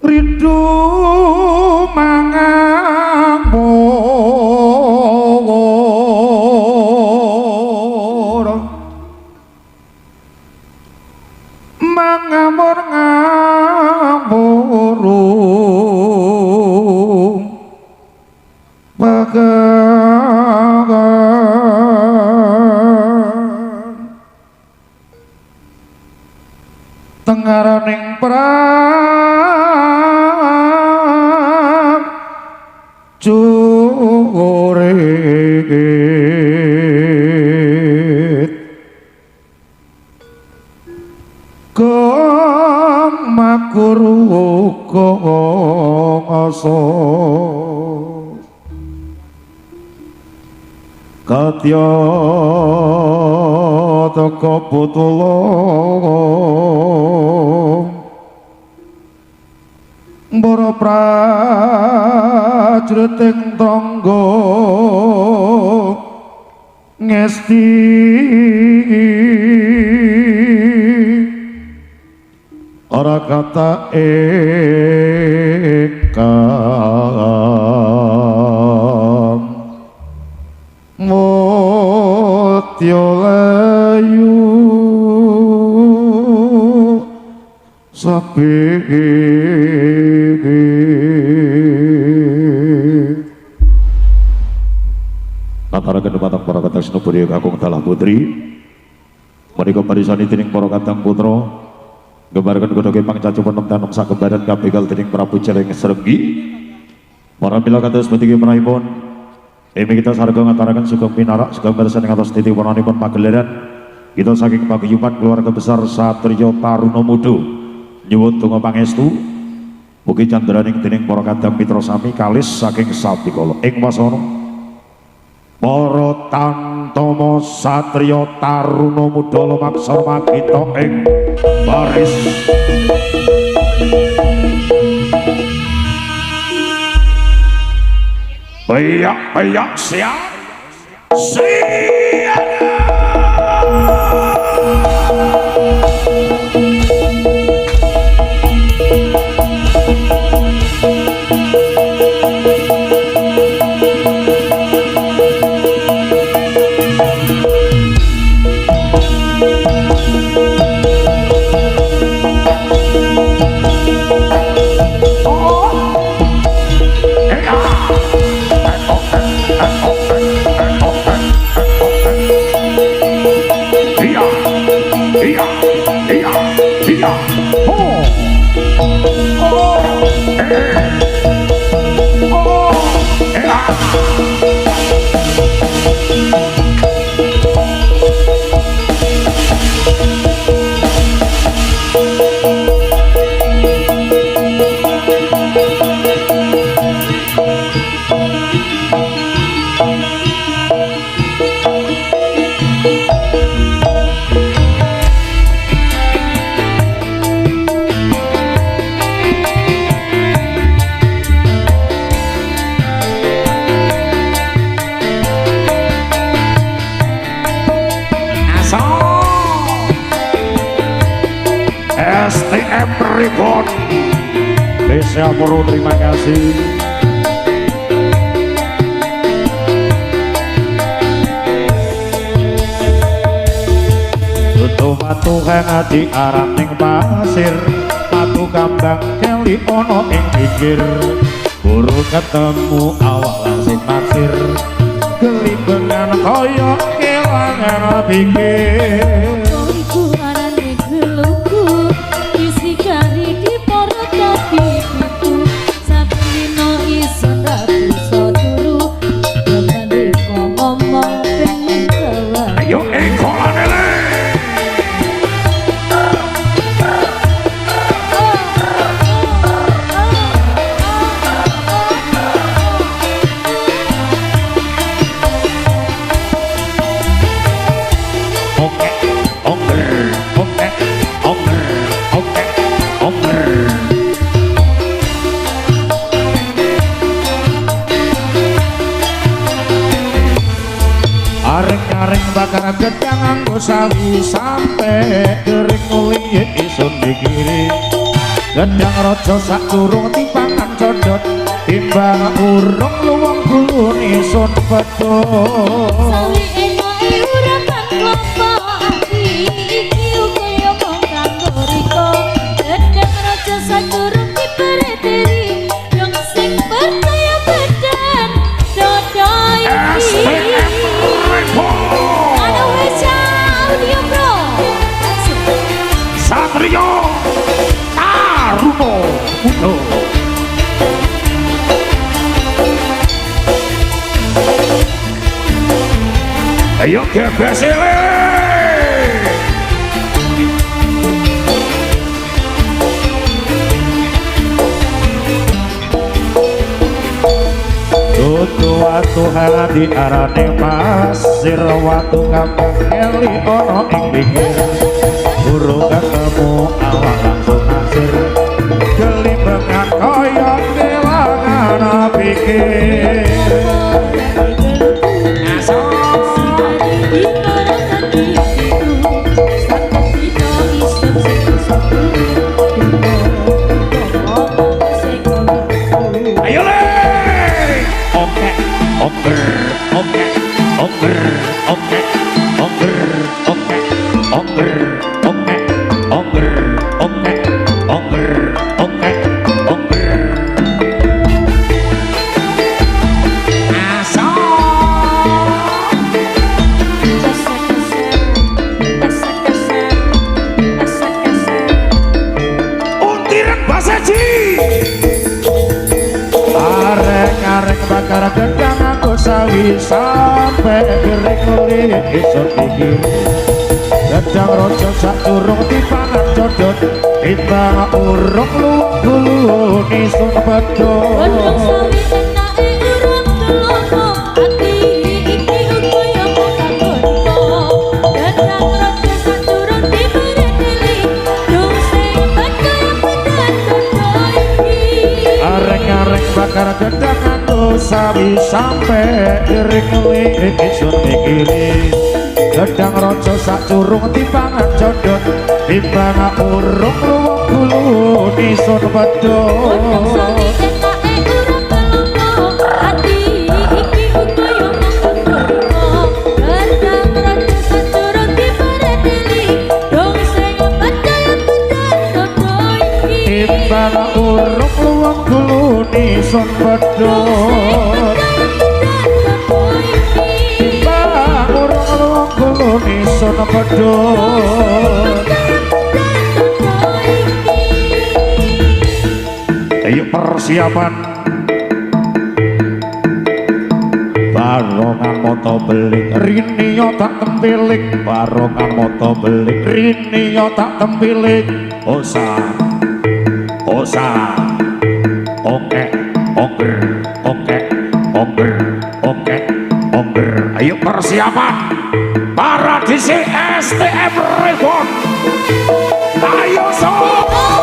Rindu mangamur mangamur ngamurung bagan tengaraning perang curit kong makuru kong aso katya teka putulung para prajurit ing tangga ngesti ora kata ekang mutya layu sapi nataraken dumateng para katasna budaya kakung dalah putri menika parisani dening para kadang putra gambareken godhoge pangcacu penem sakebadan kabegal dening Prabu Jeleng Srenggi para mila kados menika menahipun kita sarga ngataraken sugeng pinarak sugeng bersani ngatos titi wananipun pagelaran kita saking paguyuban keluarga besar Satriya Taruna Muda nyuwun donga pangestu mugi candraning dening para kadang mitra sami kalis saking satikala ing wasana para tantama Satriya Taruna Muda lumaksana magita ing baris Bayak siap STM Reborn Desa Moro, terima kasih. Tutuh matu kang adi arep ning pasir, matu kambang keli ono ing pikir, buru ketemu awak langsung naksir, kelimbengan kaya kelangan pikir. Bakar gedang nganggo sawi sampe kering mulyek isun dikiri Gendang raja sak durung timpangan codot timbang urung luwung gulune sun pedhot sawi enake urapan klopo ati iki uga yo mung kanggo riko gendang raja sak durung dipereteri yang sing percaya badan dodo iki ana wis audio bro Satrio Taruno Udo ayo gebesele Tutu watu hadi arane pasir watu kampung eli ono ing pinggir burung ketemu awak langsung asir gelimbengan kaya kelangan pikir ayo le oke oker oke oker oke oker oke oker oke oker oke oker oke oker aso untiran basaji arek-arek bakar gendang aku sawi sampai kering-kering isut iki gendang rojo sak durung dipangan codot timbang urung luwung gulune sun pedhot gendang sawi enake urung klopo ati iki uga yo mung kanggo riko gendang raja sak durung dipereteri yang sing percaya badan dodo iki arek-arek bakar gendang aku sawi sampai kering-kering isut iki gendang rojo sak durung dipangan codot timbang urung luwung gulune sun pedhot gendang sawi enake urung klopo ati iki uga yo mung kanggo riko gendang raja sak durung dipereteri yang sing percaya badan dodo iki timbang urung luwung gulune sun pedhot timbang urung luwung gulune sun pedhot ayo persiapan barongan moto belik rini yo tak tempilik barongan moto belik rini yo tak tempilik osa osa oke oker oke oker oke oker ayo persiapan para DC STM Reborn ayo sob